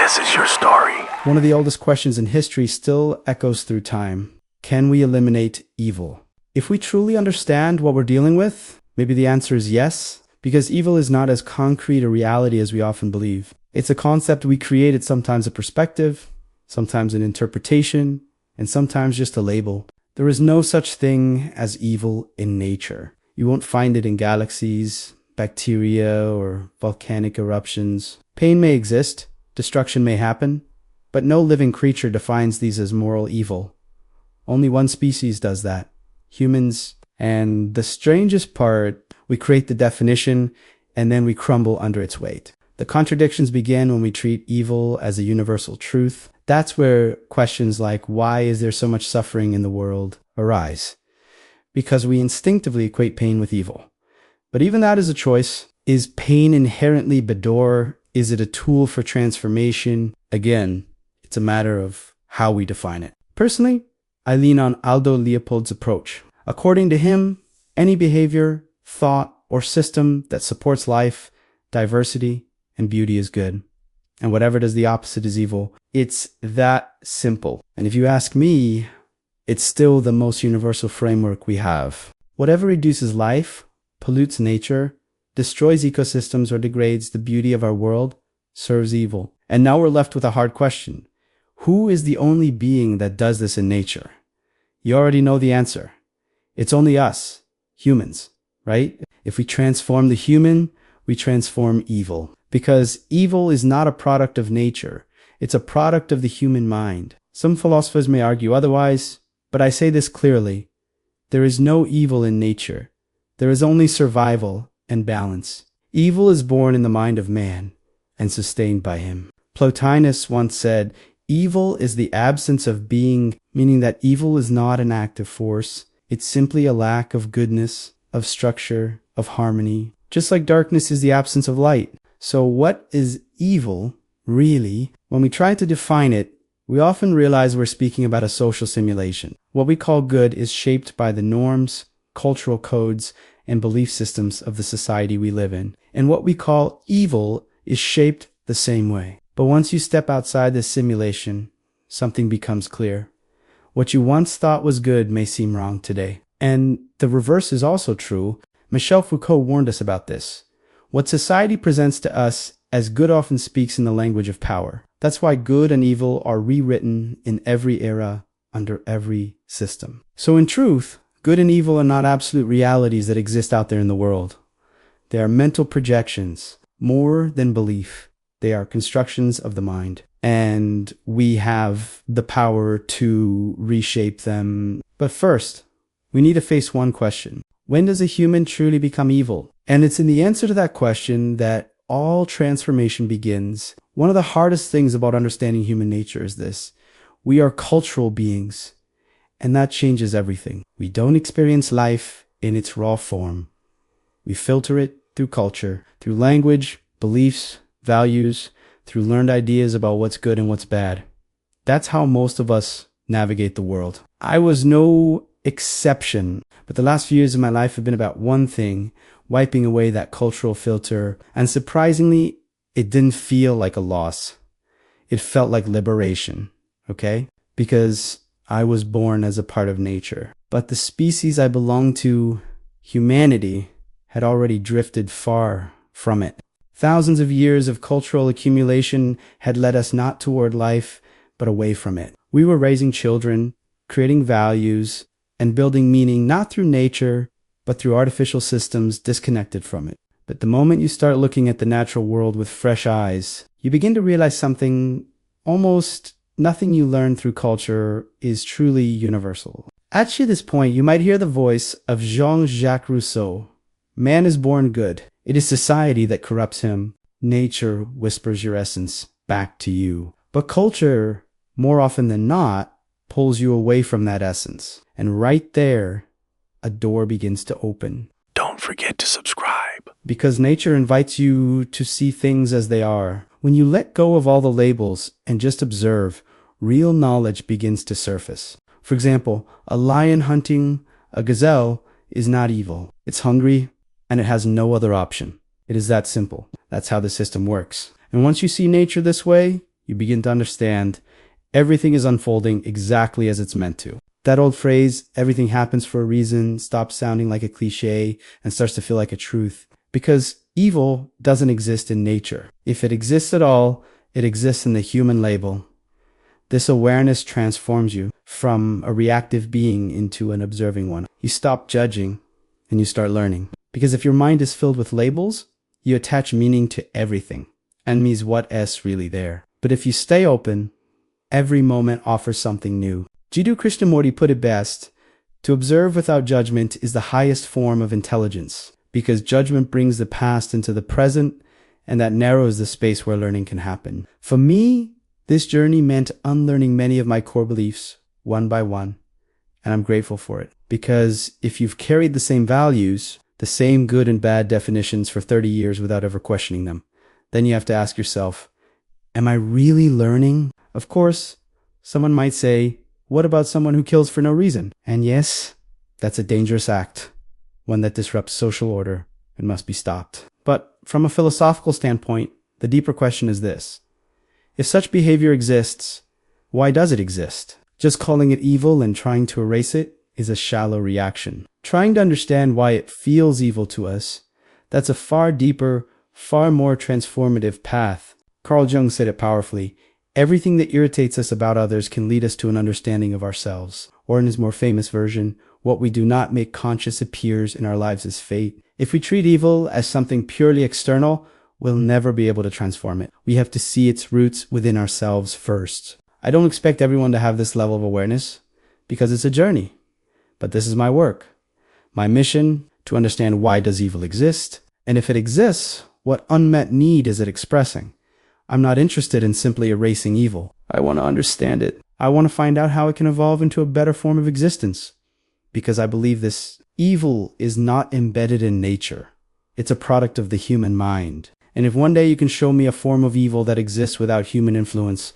This is your story. One of the oldest questions in history still echoes through time. Can we eliminate evil? If we truly understand what we're dealing with, maybe the answer is yes, because evil is not as concrete a reality as we often believe. It's a concept we created, sometimes a perspective, sometimes an interpretation, and sometimes just a label. There is no such thing as evil in nature. You won't find it in galaxies, bacteria, or volcanic eruptions. Pain may exist, destruction may happen, but no living creature defines these as moral evil. Only one species does that, humans. And the strangest part, we create the definition and then we crumble under its weight. The contradictions begin when we treat evil as a universal truth. That's where questions like, why is there so much suffering in the world, arise. Because we instinctively equate pain with evil. But even that is a choice. Is pain inherently Bador? Is it a tool for transformation? Again, it's a matter of how we define it. Personally, I lean on Aldo Leopold's approach. According to him, any behavior, thought, or system that supports life, diversity, and beauty is good. And whatever does the opposite is evil. It's that simple. And if you ask me, it's still the most universal framework we have. Whatever reduces life, pollutes nature, destroys ecosystems, or degrades the beauty of our world, serves evil. And now we're left with a hard question. Who is the only being that does this in nature? You already know the answer. It's only us, humans, right? If we transform the human, we transform evil. Because evil is not a product of nature. It's a product of the human mind. Some philosophers may argue otherwise, but I say this clearly. There is no evil in nature. There is only survival and balance. Evil is born in the mind of man and sustained by him. Plotinus once said, evil is the absence of being, meaning that evil is not an active force. It's simply a lack of goodness, of structure, of harmony. Just like darkness is the absence of light. So what is evil, really? When we try to define it, we often realize we're speaking about a social simulation. What we call good is shaped by the norms, cultural codes, and belief systems of the society we live in. And what we call evil is shaped the same way. But once you step outside this simulation, something becomes clear. What you once thought was good may seem wrong today. And the reverse is also true. Michel Foucault warned us about this. What society presents to us as good often speaks in the language of power. That's why good and evil are rewritten in every era, under every system. So in truth, good and evil are not absolute realities that exist out there in the world. They are mental projections, more than belief. They are constructions of the mind. And we have the power to reshape them. But first, we need to face one question. When does a human truly become evil? And it's in the answer to that question that all transformation begins. One of the hardest things about understanding human nature is this. We are cultural beings, and that changes everything. We don't experience life in its raw form. We filter it through culture, through language, beliefs, values, through learned ideas about what's good and what's bad. That's how most of us navigate the world. I was no exception, but the last few years of my life have been about one thing, wiping away that cultural filter. And surprisingly, it didn't feel like a loss. It felt like liberation, okay? Because I was born as a part of nature. But the species I belonged to, humanity, had already drifted far from it. Thousands of years of cultural accumulation had led us not toward life, but away from it. We were raising children, creating values, and building meaning not through nature, but through artificial systems disconnected from it. But the moment you start looking at the natural world with fresh eyes, you begin to realize something. Almost nothing you learn through culture is truly universal. At this point, you might hear the voice of Jean-Jacques Rousseau. Man is born good. It is society that corrupts him. Nature whispers your essence back to you. But culture, more often than not, pulls you away from that essence. And right there, a door begins to open. Don't forget to subscribe. Because nature invites you to see things as they are. When you let go of all the labels and just observe, real knowledge begins to surface. For example, a lion hunting a gazelle is not evil. It's hungry and it has no other option. It is that simple. That's how the system works. And once you see nature this way, you begin to understand everything is unfolding exactly as it's meant to. That old phrase, everything happens for a reason, stops sounding like a cliche and starts to feel like a truth. Because evil doesn't exist in nature. If it exists at all, it exists in the human label. This awareness transforms you from a reactive being into an observing one. You stop judging and you start learning. Because if your mind is filled with labels, you attach meaning to everything and means what is really there. But if you stay open, every moment offers something new. Jiddu Krishnamurti put it best, to observe without judgment is the highest form of intelligence, because judgment brings the past into the present, and that narrows the space where learning can happen. For me, this journey meant unlearning many of my core beliefs, one by one, and I'm grateful for it. Because if you've carried the same values, the same good and bad definitions for 30 years without ever questioning them, then you have to ask yourself, am I really learning? Of course, someone might say, what about someone who kills for no reason? And yes, that's a dangerous act, one that disrupts social order and must be stopped. But from a philosophical standpoint, the deeper question is this. If such behavior exists, why does it exist? Just calling it evil and trying to erase it is a shallow reaction. Trying to understand why it feels evil to us, that's a far deeper, far more transformative path. Carl Jung said it powerfully. Everything that irritates us about others can lead us to an understanding of ourselves. Or in his more famous version, what we do not make conscious appears in our lives as fate. If we treat evil as something purely external, we'll never be able to transform it. We have to see its roots within ourselves first. I don't expect everyone to have this level of awareness, because it's a journey. But this is my work. My mission, to understand why does evil exist, and if it exists, what unmet need is it expressing? I'm not interested in simply erasing evil. I want to understand it. I want to find out how it can evolve into a better form of existence. Because I believe this evil is not embedded in nature. It's a product of the human mind. And if one day you can show me a form of evil that exists without human influence,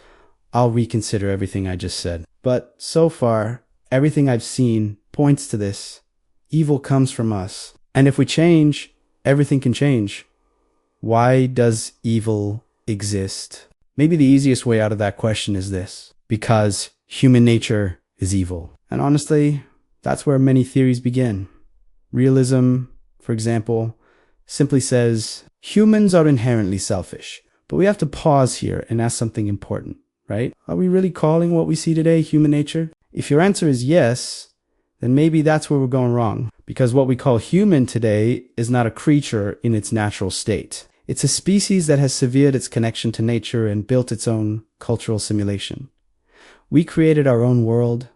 I'll reconsider everything I just said. But so far, everything I've seen points to this. Evil comes from us. And if we change, everything can change. Why does evil exist? Maybe the easiest way out of that question is this. Because human nature is evil. And honestly, that's where many theories begin. Realism, for example, simply says humans are inherently selfish. But we have to pause here and ask something important, right? Are we really calling what we see today human nature? If your answer is yes, then maybe that's where we're going wrong. Because what we call human today is not a creature in its natural state. It's a species that has severed its connection to nature and built its own cultural simulation. We created our own world.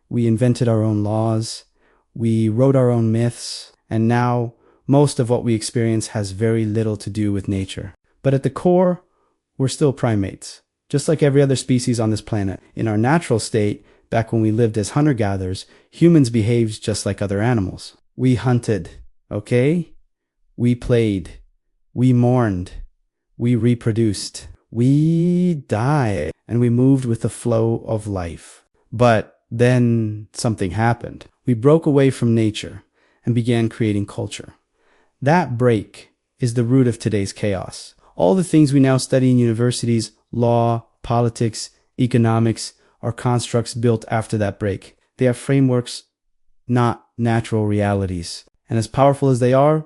We invented our own laws. We wrote our own myths. And now most of what we experience has very little to do with nature. But at the core, we're still primates, just like every other species on this planet. In our natural state, back when we lived as hunter-gatherers, humans behaved just like other animals. We hunted, okay? We played. We mourned. We reproduced. We died. And we moved with the flow of life. But then something happened. We broke away from nature and began creating culture. That break is the root of today's chaos. All the things we now study in universities, law, politics, economics, are constructs built after that break. They are frameworks, not natural realities. And as powerful as they are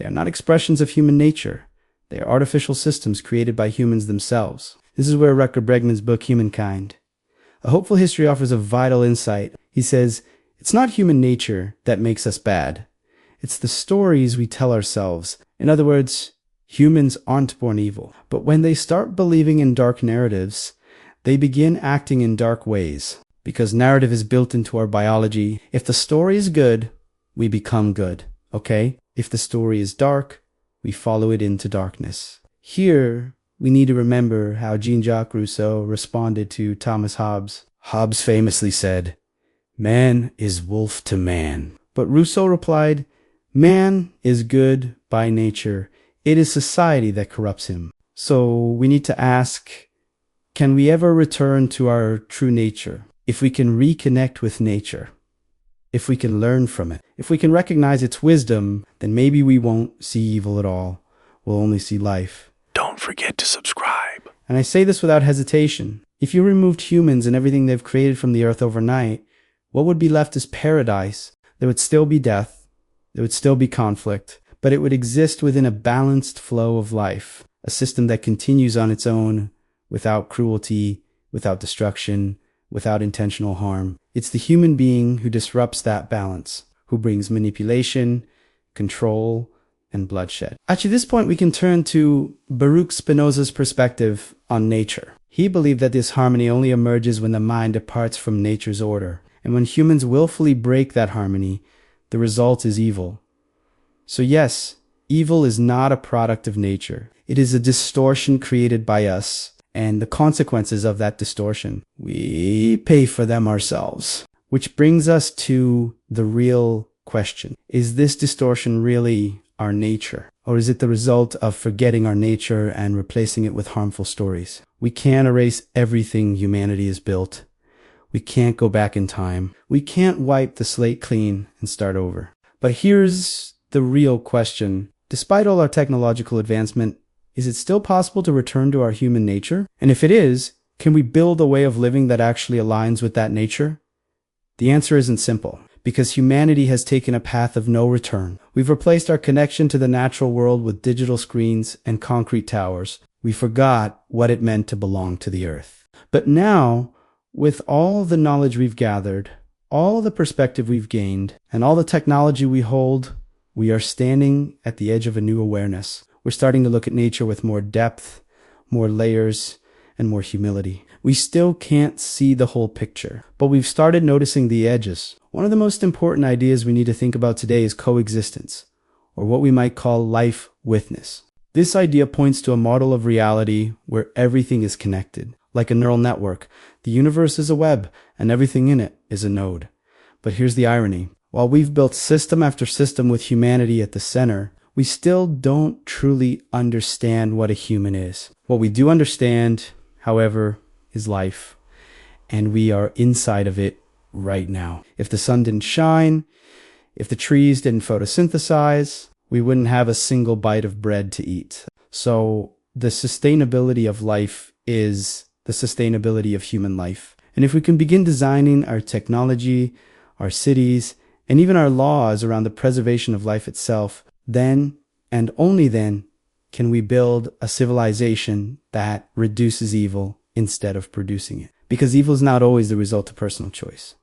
not expressions of human nature. They are artificial systems created by humans themselves. This is where Rutger Bregman's book, Humankind. A Hopeful History offers a vital insight. He says, it's not human nature that makes us bad. It's the stories we tell ourselves. In other words, humans aren't born evil. But when they start believing in dark narratives, they begin acting in dark ways. Because narrative is built into our biology. If the story is good, we become good. Okay? If the story is dark, we follow it into darkness. Here, we need to remember how Jean-Jacques Rousseau responded to Thomas Hobbes. Hobbes famously said, "Man is wolf to man." But Rousseau replied, "Man is good by nature. It is society that corrupts him." So we need to ask, can we ever return to our true nature? If we can reconnect with nature, if we can learn from it, if we can recognize its wisdom, then maybe we won't see evil at all. We'll only see life. Don't forget to subscribe. And I say this without hesitation. If you removed humans and everything they've created from the earth overnight, what would be left is paradise. There would still be death. There would still be conflict, but it would exist within a balanced flow of life, a system that continues on its own without cruelty, without destruction, without intentional harm. It's the human being who disrupts that balance, who brings manipulation, control, and bloodshed. Actually, at this point, we can turn to Baruch Spinoza's perspective on nature. He believed that this harmony only emerges when the mind departs from nature's order. And when humans willfully break that harmony, the result is evil. So yes, evil is not a product of nature. It is a distortion created by us, and the consequences of that distortion, we pay for them ourselves. Which brings us to the real question. Is this distortion really our nature? Or is it the result of forgetting our nature and replacing it with harmful stories? We can't erase everything humanity has built. We can't go back in time. We can't wipe the slate clean and start over. But here's the real question. Despite all our technological advancement, is it still possible to return to our human nature? And if it is, can we build a way of living that actually aligns with that nature? The answer isn't simple, because humanity has taken a path of no return. We've replaced our connection to the natural world with digital screens and concrete towers. We forgot what it meant to belong to the earth. But now, with all the knowledge we've gathered, all the perspective we've gained, and all the technology we hold, we are standing at the edge of a new awareness. We're starting to look at nature with more depth, more layers, and more humility. We still can't see the whole picture, but we've started noticing the edges. One of the most important ideas we need to think about today is coexistence, or what we might call life witness. This idea points to a model of reality where everything is connected. Like a neural network, the universe is a web, and everything in it is a node. But here's the irony. While we've built system after system with humanity at the center, we still don't truly understand what a human is. What we do understand, however, is life, and we are inside of it right now. If the sun didn't shine, if the trees didn't photosynthesize, we wouldn't have a single bite of bread to eat. So the sustainability of life is the sustainability of human life. And if we can begin designing our technology, our cities, and even our laws around the preservation of life itself, then, and only then, can we build a civilization that reduces evil instead of producing it. Because evil is not always the result of personal choice.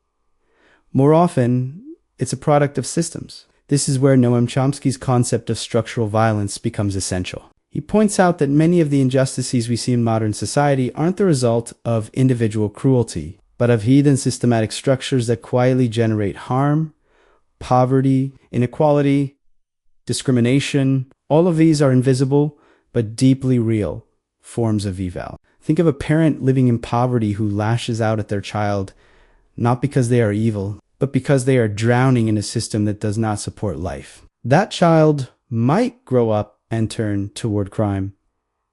More often, it's a product of systems. This is where Noam Chomsky's concept of structural violence becomes essential. He points out that many of the injustices we see in modern society aren't the result of individual cruelty, but of hidden systematic structures that quietly generate harm, poverty, inequality, discrimination. All of these are invisible, but deeply real forms of evil. Think of a parent living in poverty who lashes out at their child, not because they are evil, but because they are drowning in a system that does not support life. That child might grow up and turn toward crime,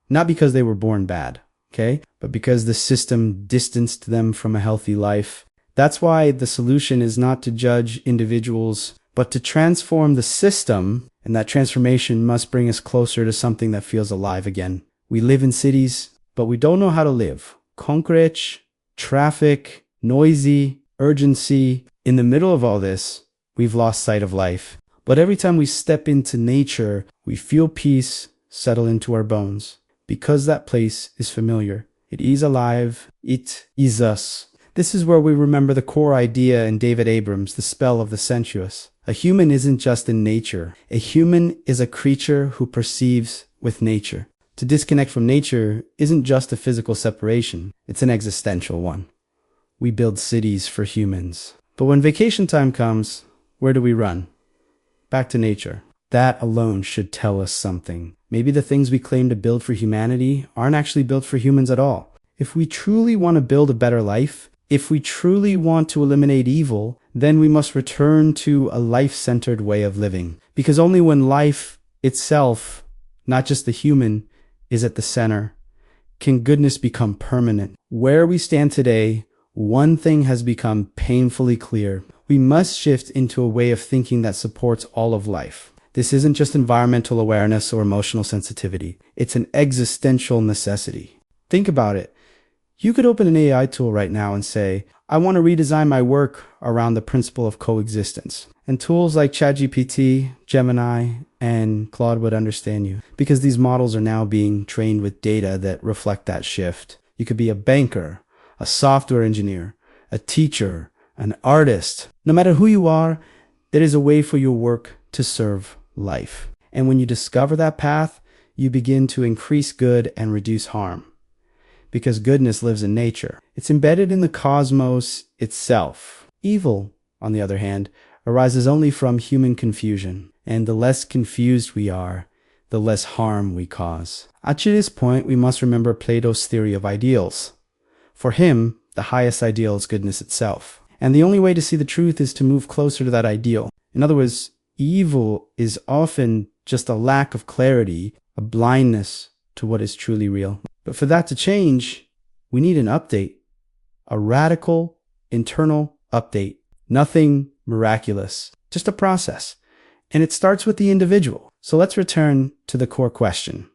not because they were born bad, okay? But because the system distanced them from a healthy life. That's why the solution is not to judge individuals, but to transform the system, and that transformation must bring us closer to something that feels alive again. We live in cities, but we don't know how to live. Concrete, traffic, noisy, urgency. In the middle of all this, we've lost sight of life. But every time we step into nature, we feel peace settle into our bones. Because that place is familiar. It is alive. It is us. This is where we remember the core idea in David Abrams, The Spell of the Sensuous. A human isn't just in nature. A human is a creature who perceives with nature. To disconnect from nature isn't just a physical separation. It's an existential one. We build cities for humans. But when vacation time comes, where do we run? Back to nature. That alone should tell us something. Maybe the things we claim to build for humanity aren't actually built for humans at all. If we truly want to build a better life, if we truly want to eliminate evil, then we must return to a life-centered way of living. Because only when life itself, not just the human, is at the center, can goodness become permanent. Where we stand today, one thing has become painfully clear. We must shift into a way of thinking that supports all of life. This isn't just environmental awareness or emotional sensitivity. It's an existential necessity. Think about it. You could open an AI tool right now and say, I want to redesign my work around the principle of coexistence. And tools like ChatGPT, Gemini, and Claude would understand you because these models are now being trained with data that reflect that shift. You could be a banker, a software engineer, a teacher, an artist. No matter who you are, there is a way for your work to serve life. And when you discover that path, you begin to increase good and reduce harm. Because goodness lives in nature. It's embedded in the cosmos itself. Evil, on the other hand, arises only from human confusion. And the less confused we are, the less harm we cause. At this point, we must remember Plato's theory of ideals. For him, the highest ideal is goodness itself. And the only way to see the truth is to move closer to that ideal. In other words, evil is often just a lack of clarity, a blindness to what is truly real. But for that to change, we need an update, a radical internal update. Nothing miraculous, just a process. And it starts with the individual. So let's return to the core question.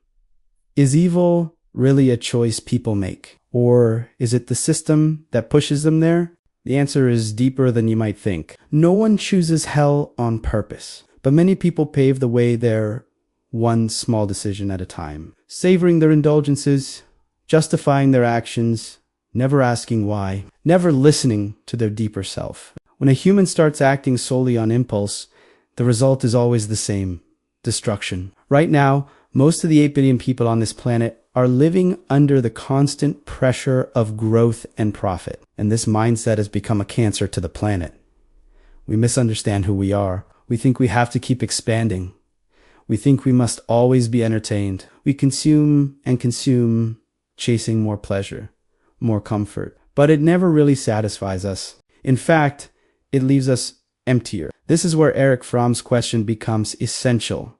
Is evil really a choice people make? Or is it the system that pushes them there? The answer is deeper than you might think. No one chooses hell on purpose, but many people pave the way there one small decision at a time, savoring their indulgences, justifying their actions, never asking why, never listening to their deeper self. When a human starts acting solely on impulse, the result is always the same: destruction. Right now, most of the 8 billion people on this planet are living under the constant pressure of growth and profit. And this mindset has become a cancer to the planet. We misunderstand who we are. We think we have to keep expanding. We think we must always be entertained. We consume and consume, chasing more pleasure, more comfort. But it never really satisfies us. In fact, it leaves us emptier. This is where Erich Fromm's question becomes essential.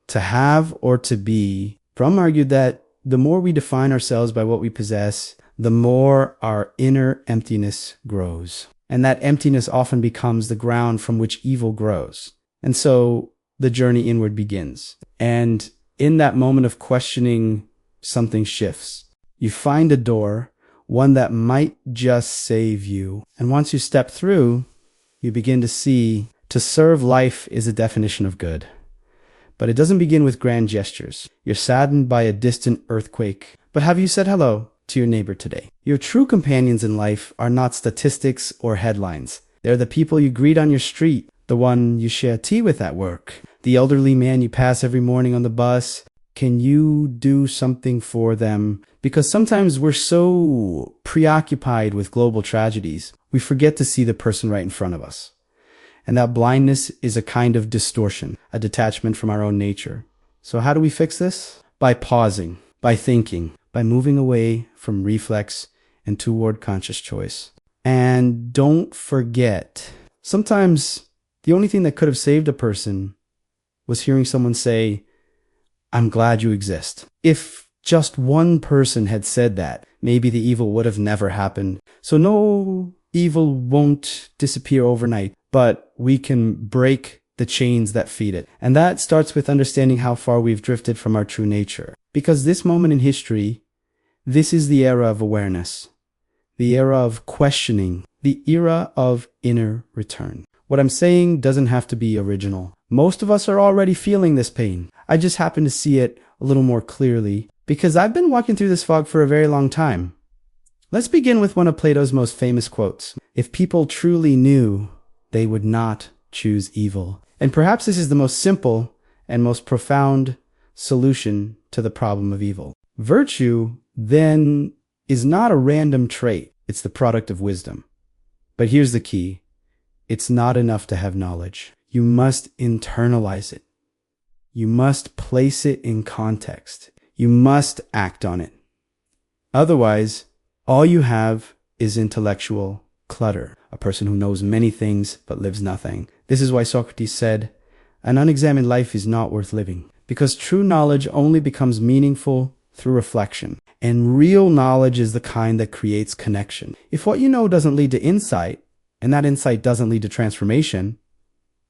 To have or to be. Fromm argued that the more we define ourselves by what we possess, the more our inner emptiness grows. And that emptiness often becomes the ground from which evil grows. And so the journey inward begins. And in that moment of questioning, something shifts. You find a door, one that might just save you. And once you step through, you begin to see to serve life is a definition of good. But it doesn't begin with grand gestures. You're saddened by a distant earthquake. But have you said hello to your neighbor today? Your true companions in life are not statistics or headlines. They're the people you greet on your street, the one you share tea with at work, the elderly man you pass every morning on the bus. Can you do something for them? Because sometimes we're so preoccupied with global tragedies, we forget to see the person right in front of us. And that blindness is a kind of distortion, a detachment from our own nature. So how do we fix this? By pausing, by thinking, by moving away from reflex and toward conscious choice. And don't forget, sometimes the only thing that could have saved a person was hearing someone say, I'm glad you exist. If just one person had said that, maybe the evil would have never happened. So no, evil won't disappear overnight, but we can break the chains that feed it. And that starts with understanding how far we've drifted from our true nature. Because this moment in history, this is the era of awareness, the era of questioning, the era of inner return. What I'm saying doesn't have to be original. Most of us are already feeling this pain. I just happen to see it a little more clearly because I've been walking through this fog for a very long time. Let's begin with one of Plato's most famous quotes. If people truly knew, they would not choose evil. And perhaps this is the most simple and most profound solution to the problem of evil. Virtue, then, is not a random trait. It's the product of wisdom. But here's the key. It's not enough to have knowledge. You must internalize it. You must place it in context. You must act on it. Otherwise, all you have is intellectual clutter, a person who knows many things but lives nothing. This is why Socrates said, an unexamined life is not worth living, because true knowledge only becomes meaningful through reflection. And real knowledge is the kind that creates connection. If what you know doesn't lead to insight, and that insight doesn't lead to transformation,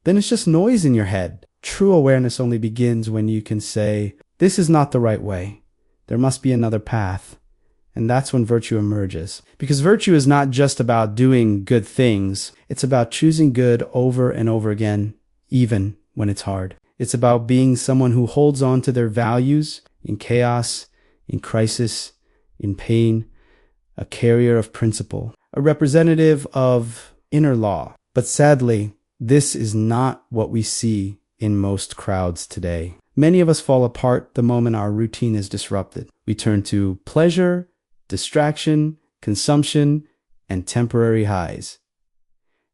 then it's just noise in your head. True awareness only begins when you can say, this is not the right way. There must be another path. And that's when virtue emerges. Because virtue is not just about doing good things. It's about choosing good over and over again, even when it's hard. It's about being someone who holds on to their values in chaos, in crisis, in pain, a carrier of principle, a representative of inner law. But sadly, this is not what we see in most crowds today. Many of us fall apart the moment our routine is disrupted. We turn to pleasure, distraction, consumption, and temporary highs.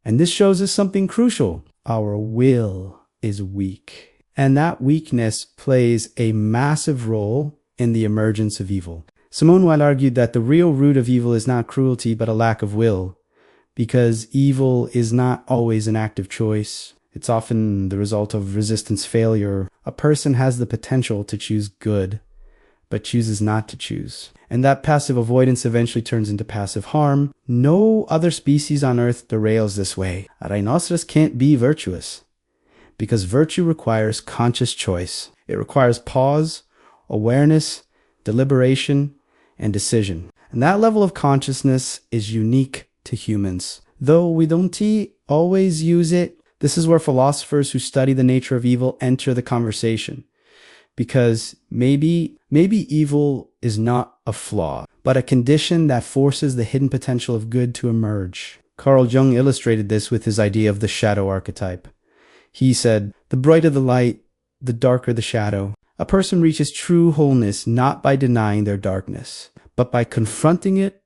And this shows us something crucial. Our will is weak. And that weakness plays a massive role in the emergence of evil. Simone Weil argued that the real root of evil is not cruelty, but a lack of will, because evil is not always an active choice. It's often the result of resistance failure. A person has the potential to choose good, but chooses not to choose. And that passive avoidance eventually turns into passive harm. No other species on Earth derails this way. A rhinoceros can't be virtuous, because virtue requires conscious choice. It requires pause, awareness, deliberation, and decision. And that level of consciousness is unique to humans. Though we don't always use it, this is where philosophers who study the nature of evil enter the conversation. Because maybe evil is not a flaw, but a condition that forces the hidden potential of good to emerge. Carl Jung illustrated this with his idea of the shadow archetype. He said, "The brighter the light, the darker the shadow. A person reaches true wholeness not by denying their darkness, but by confronting it,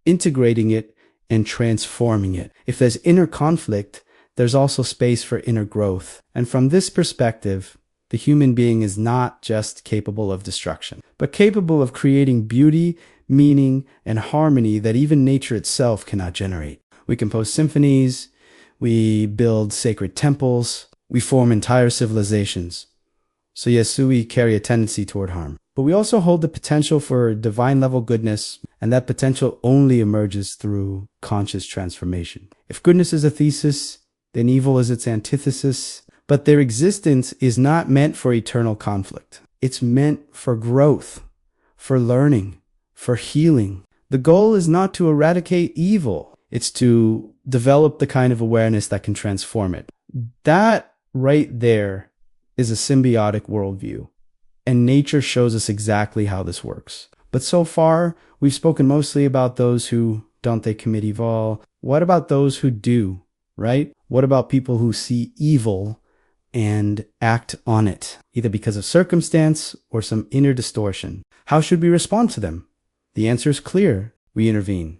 integrating it, and transforming it. If there's inner conflict, there's also space for inner growth." And from this perspective, the human being is not just capable of destruction, but capable of creating beauty, meaning, and harmony that even nature itself cannot generate. We compose symphonies, we build sacred temples, we form entire civilizations. So yes, we carry a tendency toward harm. But we also hold the potential for divine level goodness, and that potential only emerges through conscious transformation. If goodness is a thesis, then evil is its antithesis. But their existence is not meant for eternal conflict. It's meant for growth, for learning, for healing. The goal is not to eradicate evil. It's to develop the kind of awareness that can transform it. That right there is a symbiotic worldview. And nature shows us exactly how this works. But so far, we've spoken mostly about those who don't commit evil. What about those who do, right? What about people who see evil and act on it, either because of circumstance or some inner distortion? How should we respond to them? The answer is clear. We intervene.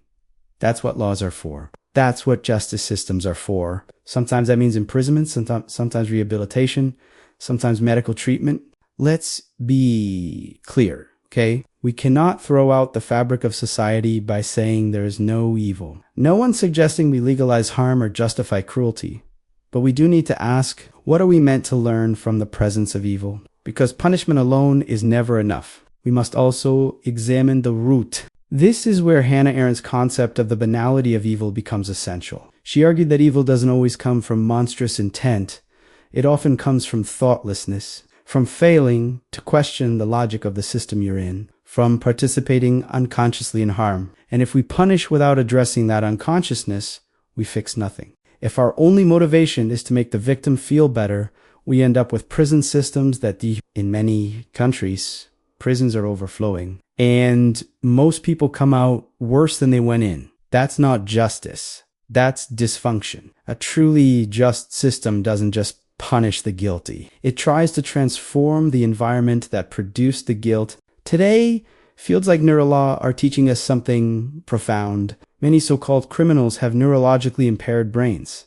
That's what laws are for. That's what justice systems are for. Sometimes that means imprisonment, sometimes rehabilitation, sometimes medical treatment. Let's be clear, okay? We cannot throw out the fabric of society by saying there is no evil. No one's suggesting we legalize harm or justify cruelty. But we do need to ask, what are we meant to learn from the presence of evil? Because punishment alone is never enough. We must also examine the root. This is where Hannah Arendt's concept of the banality of evil becomes essential. She argued that evil doesn't always come from monstrous intent. It often comes from thoughtlessness, from failing to question the logic of the system you're in, from participating unconsciously in harm. And if we punish without addressing that unconsciousness, we fix nothing. If our only motivation is to make the victim feel better, we end up with prison systems that in many countries, prisons are overflowing. And most people come out worse than they went in. That's not justice. That's dysfunction. A truly just system doesn't just punish the guilty. It tries to transform the environment that produced the guilt. Today, fields like neurolaw are teaching us something profound. Many so-called criminals have neurologically impaired brains.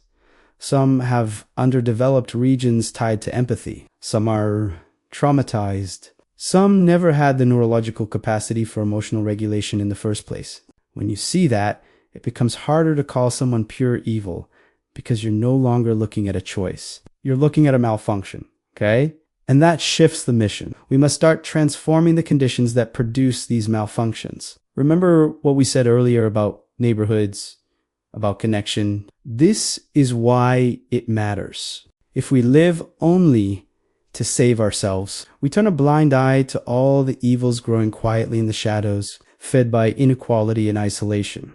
Some have underdeveloped regions tied to empathy. Some are traumatized. Some never had the neurological capacity for emotional regulation in the first place. When you see that, it becomes harder to call someone pure evil because you're no longer looking at a choice. You're looking at a malfunction, okay? And that shifts the mission. We must start transforming the conditions that produce these malfunctions. Remember what we said earlier about neighborhoods, about connection? This is why it matters. If we live only to save ourselves, we turn a blind eye to all the evils growing quietly in the shadows. fed by inequality and isolation.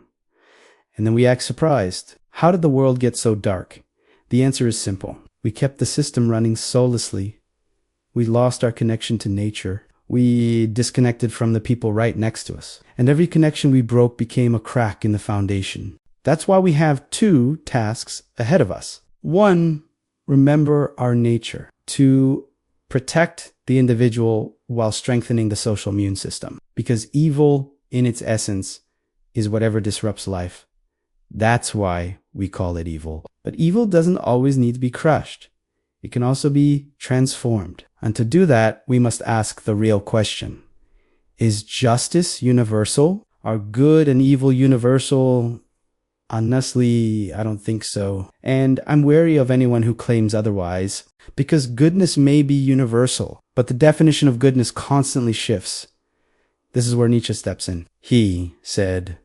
And then we act surprised. How did the world get so dark? The answer is simple. We kept the system running soullessly. We lost our connection to nature. We disconnected from the people right next to us. And every connection we broke became a crack in the foundation. That's why we have two tasks ahead of us. One, remember our nature. Two, protect the individual while strengthening the social immune system. Because evil, in its essence, is whatever disrupts life. That's why we call it evil. But evil doesn't always need to be crushed. It can also be transformed. And to do that, we must ask the real question. Is justice universal? Are good and evil universal? Honestly, I don't think so. And I'm wary of anyone who claims otherwise, because goodness may be universal, but the definition of goodness constantly shifts. This is where Nietzsche steps in. He said,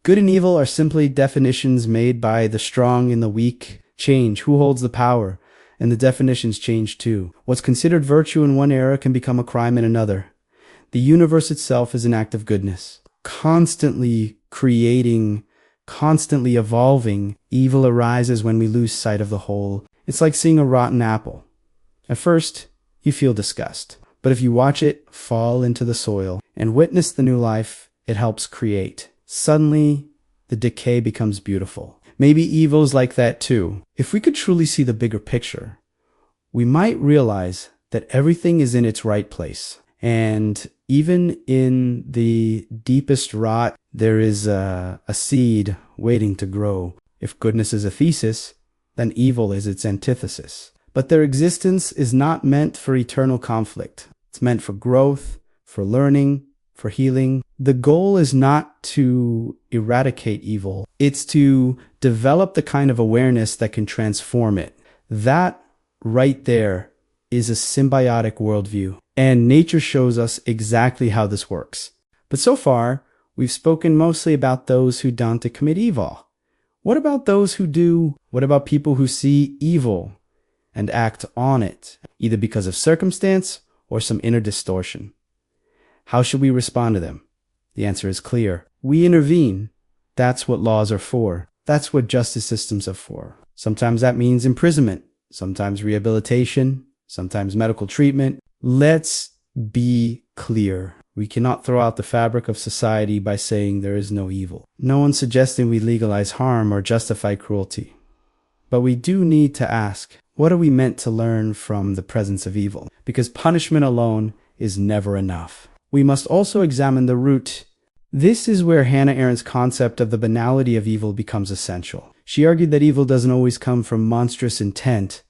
"Good and evil are simply definitions made by the strong and the weak. Change who holds the power, and the definitions change too. What's considered virtue in one era can become a crime in another. The universe itself is an act of goodness. Constantly creating, constantly evolving, evil arises when we lose sight of the whole. It's like seeing a rotten apple. At first, you feel disgust. But if you watch it fall into the soil and witness the new life it helps create, suddenly the decay becomes beautiful. Maybe evil's like that too. If we could truly see the bigger picture, we might realize that everything is in its right place. And even in the deepest rot, there is a seed waiting to grow. If goodness is a thesis, then evil is its antithesis. But their existence is not meant for eternal conflict. It's meant for growth, for learning, for healing. The goal is not to eradicate evil. It's to develop the kind of awareness that can transform it. That right there is a symbiotic worldview. And nature shows us exactly how this works. But so far, we've spoken mostly about those who don't commit evil. What about those who do? What about people who see evil and act on it, either because of circumstance or some inner distortion? How should we respond to them? The answer is clear. We intervene. That's what laws are for. That's what justice systems are for. Sometimes that means imprisonment, sometimes rehabilitation, sometimes medical treatment. Let's be clear. We cannot throw out the fabric of society by saying there is no evil. No one's suggesting we legalize harm or justify cruelty. But we do need to ask, what are we meant to learn from the presence of evil? Because punishment alone is never enough. We must also examine the root. This is where Hannah Arendt's concept of the banality of evil becomes essential. She argued that evil doesn't always come from monstrous intent.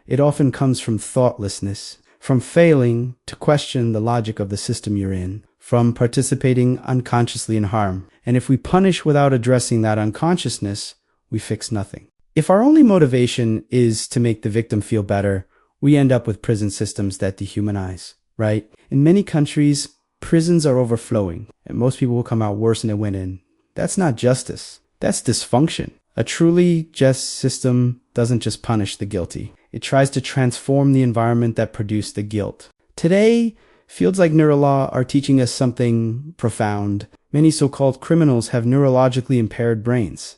It often comes from thoughtlessness, from failing to question the logic of the system you're in, from participating unconsciously in harm. And if we punish without addressing that unconsciousness, we fix nothing. If our only motivation is to make the victim feel better, we end up with prison systems that dehumanize, right? In many countries, prisons are overflowing, and most people will come out worse than they went in. That's not justice. That's dysfunction. A truly just system doesn't just punish the guilty. It tries to transform the environment that produced the guilt. Today, fields like neurolaw are teaching us something profound. Many so-called criminals have neurologically impaired brains.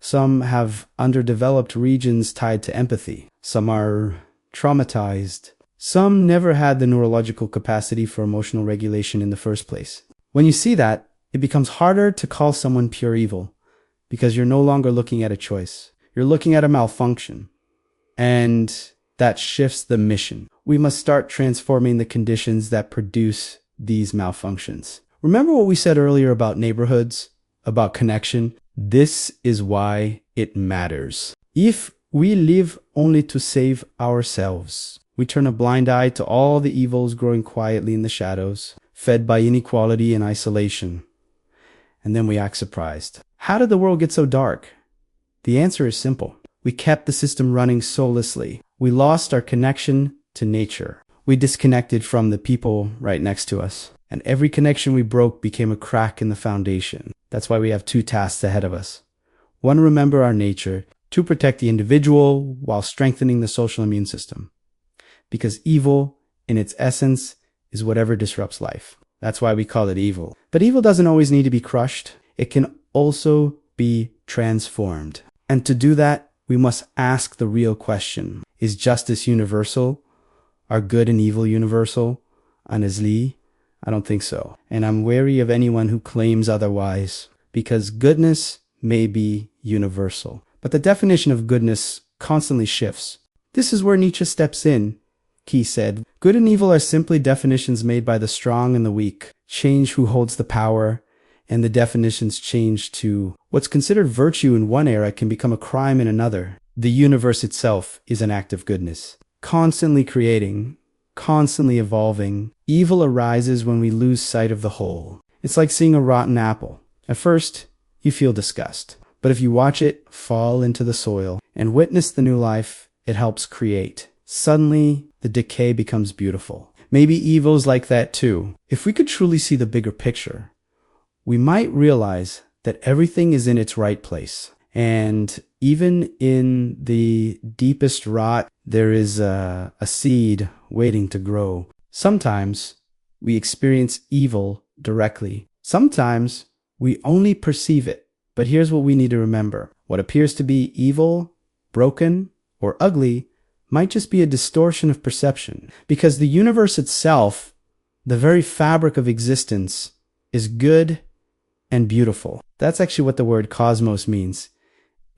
Some have underdeveloped regions tied to empathy. Some are traumatized. Some never had the neurological capacity for emotional regulation in the first place. When you see that, it becomes harder to call someone pure evil because you're no longer looking at a choice. You're looking at a malfunction. And that shifts the mission. We must start transforming the conditions that produce these malfunctions. Remember what we said earlier about neighborhoods, about connection? This is why it matters. If we live only to save ourselves, we turn a blind eye to all the evils growing quietly in the shadows, fed by inequality and isolation. And then we act surprised. How did the world get so dark? The answer is simple. We kept the system running soullessly. We lost our connection to nature. We disconnected from the people right next to us. And every connection we broke became a crack in the foundation. That's why we have two tasks ahead of us. One, remember our nature. Two, protect the individual while strengthening the social immune system. Because evil, in its essence, is whatever disrupts life. That's why we call it evil. But evil doesn't always need to be crushed. It can also be transformed. And to do that, we must ask the real question. Is justice universal? Are good and evil universal? Honestly, I don't think so. And I'm wary of anyone who claims otherwise, because goodness may be universal. But the definition of goodness constantly shifts. This is where Nietzsche steps in. He said, good and evil are simply definitions made by the strong and the weak. Change who holds the power, and the definitions change to what's considered virtue in one era can become a crime in another. The universe itself is an act of goodness, constantly creating, constantly evolving. Evil arises when we lose sight of the whole. It's like seeing a rotten apple. At first, you feel disgust. But if you watch it fall into the soil and witness the new life it helps create, suddenly the decay becomes beautiful. Maybe evil's like that too. If we could truly see the bigger picture, we might realize that everything is in its right place. And even in the deepest rot, there is a seed waiting to grow. Sometimes we experience evil directly. Sometimes we only perceive it. But here's what we need to remember. What appears to be evil, broken, or ugly might just be a distortion of perception. Because the universe itself, the very fabric of existence, is good and beautiful. That's actually what the word cosmos means.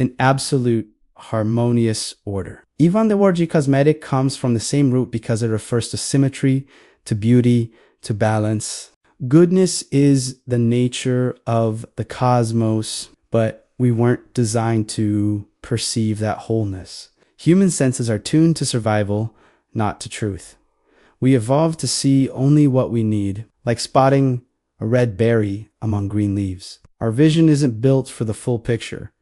An absolute harmonious order. Even the word cosmetic comes from the same root because it refers to symmetry, to beauty, to balance. Goodness is the nature of the cosmos, but we weren't designed to perceive that wholeness. Human senses are tuned to survival, not to truth. We evolved to see only what we need, like spotting a red berry among green leaves. Our vision isn't built for the full picture,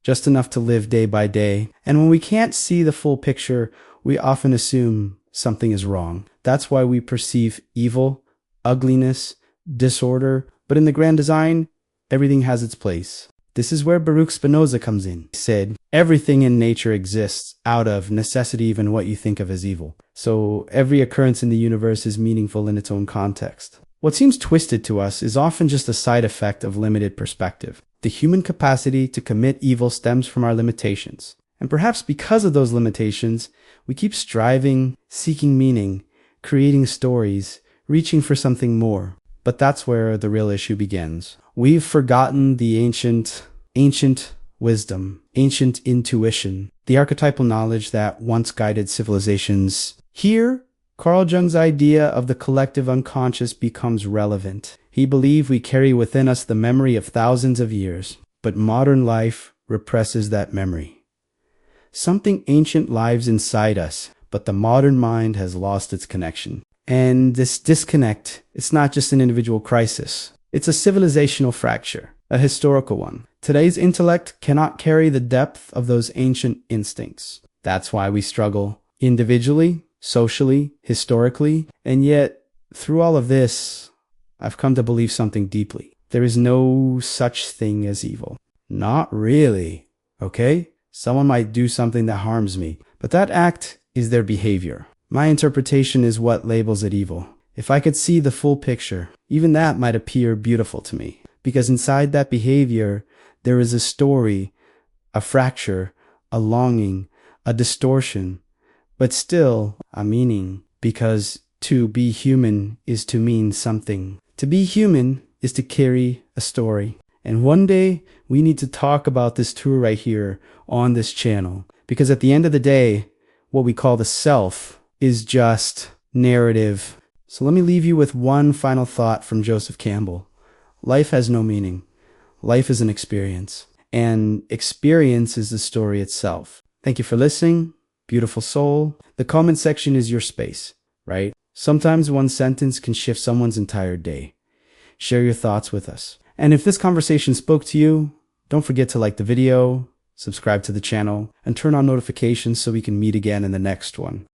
just enough to live day by day. And when we can't see the full picture, we often assume something is wrong. That's why we perceive evil, ugliness, disorder, but in the grand design, everything has its place. This is where Baruch Spinoza comes in. He said, everything in nature exists out of necessity, even what you think of as evil. So every occurrence in the universe is meaningful in its own context. What seems twisted to us is often just a side effect of limited perspective. The human capacity to commit evil stems from our limitations. And perhaps because of those limitations, we keep striving, seeking meaning, creating stories, reaching for something more. But that's where the real issue begins. We've forgotten the ancient wisdom, ancient intuition, the archetypal knowledge that once guided civilizations. Here, Carl Jung's idea of the collective unconscious becomes relevant. He believed we carry within us the memory of thousands of years, but modern life represses that memory. Something ancient lives inside us, but the modern mind has lost its connection. And this disconnect, it's not just an individual crisis. It's a civilizational fracture, a historical one. Today's intellect cannot carry the depth of those ancient instincts. That's why we struggle individually, socially, historically. And yet, through all of this, I've come to believe something deeply. There is no such thing as evil. Not really, okay? Someone might do something that harms me, but that act is their behavior. My interpretation is what labels it evil. If I could see the full picture, even that might appear beautiful to me. Because inside that behavior, there is a story, a fracture, a longing, a distortion, but still a meaning. Because to be human is to mean something. To be human is to carry a story. And one day, we need to talk about this tour right here on this channel. Because at the end of the day, what we call the self is just narrative. So let me leave you with one final thought from Joseph Campbell. Life has no meaning. Life is an experience. And experience is the story itself. Thank you for listening. Beautiful soul. The comment section is your space, right? Sometimes one sentence can shift someone's entire day. Share your thoughts with us. And if this conversation spoke to you, don't forget to like the video, subscribe to the channel, and turn on notifications so we can meet again in the next one.